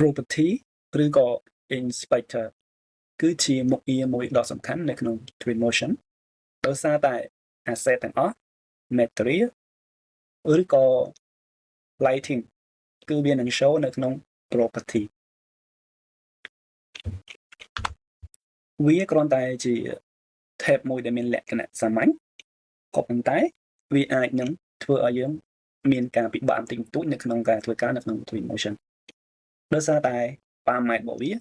property ឬក៏ inspector គឺជាមុខងារមួយដ៏សំខាន់នៅក្នុង Twinmotion ដោយសារតែ asset ទាំងអស់ material ឬក៏ lighting គឺវានឹង show នៅក្នុង property វាគ្រាន់តែជា tab មួយដែលមានលក្ខណៈសាមញ្ញក៏ប៉ុន្តែវាអាចនឹងធ្វើឲ្យយើងមានការពិបាកបន្តិចបន្តួចនៅក្នុងការធ្វើការនៅក្នុង Twinmotion ដោយសារតែ parameter របស់វា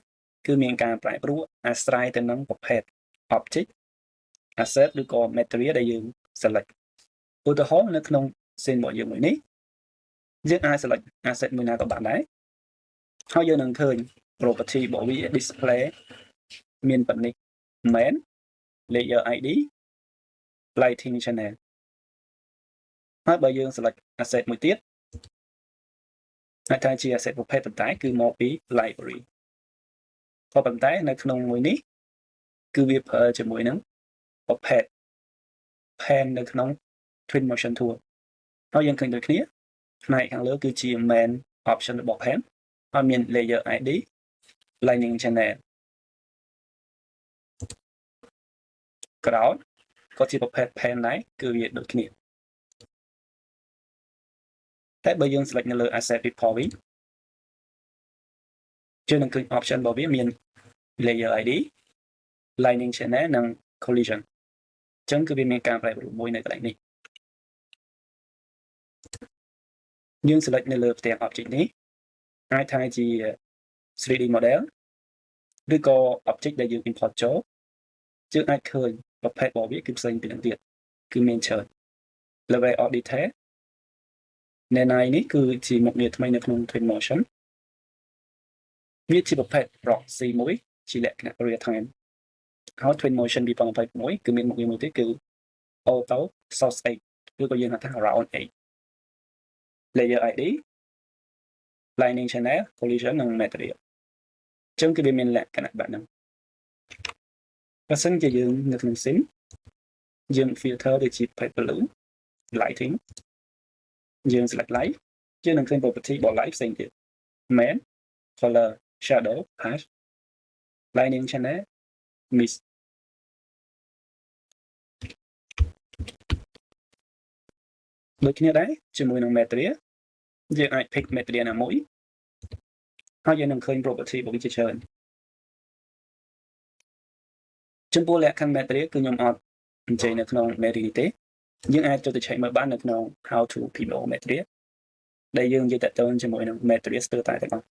គឺមានការប្រែប្រួលអាស្រ័យទៅនឹងប្រភេទ object asset ឬក៏ material ដែលយើង select ឧទាហរណ៍នៅក្នុង scene របស់យើងមួយនេះយើងអាច select asset មួយណាក៏បានដែរហើយយើងនឹងឃើញ property របស់វា display មានប៉ុណ្ណេះ main layer ID lighting channel ហើយបើយើង select asset មួយទៀតអាចថាជា asset ប្រភេទប៉ុន្តែគឺមកពី library ក៏ប៉ុន្តែនៅក្នុងមួយនេះគឺវាប្រើជាមួយនឹងប្រភេទ pen នៅក្នុង Twinmotion Tool ហើយយើងឃើញដូចគ្នាផ្នែកខាងលើគឺជា main option របស់ pen ហើយមាន layer ID lighting channel ក្រោយក៏ជាប្រភេទ pen ដែរគឺវាដូចគ្នាតែបើយើង select នៅលើ asset report វិញយើងនឹងឃើញ option របស់វាមាន layer ID lighting channel និង collision អញ្ចឹងគឺវាមានការប្រែប្រួលមួយនៅកន្លែងនេះយើង select នៅលើផ្ទាំង object នេះអាចថាជា 3D model ឬក៏ object ដែលយើង import ចូលយើងអាចឃើញប្រភេទរបស់វាគឺផ្សេងពីនឹងទៀតគឺមានច្រើន level of detail នៅណៃនេះគឺជាមុខងារថ្មីនៅក្នុង Twinmotion វាជាប្រភេទ proxy មួយជាលក្ខណៈ real time ហើយ Twinmotion 2021គឺមានមុខងារមួយទៀតគឺ auto source 8ឬក៏យើងហៅថា round 8 layer ID lighting channel collision និង material អញ្ចឹងគឺវាមានលក្ខណៈបែបហ្នឹងបើសិនជាយើងនៅក្នុង sim យើង filter ដូចជា blue lighting យើង select light យើងនឹងឃើញ property របស់ light ផ្សេងទៀត main color shadow hash lighting channel mist ដូចគ្នាដែរជាមួយនឹង material យើងអាច pick material ណាមួយហើយយើងនឹងឃើញ property របស់វាជាច្រើនចំពោះលក្ខខណ្ឌ material គឺខ្ញុំអត់អញ្ជើញនៅក្នុង material ទេយើងអាចចូលទៅ check មើលបាននៅក្នុង how to PO material ដែលយើងនិយាយតទៅជាមួយនឹង material ស្ទើរតែទាំងអស់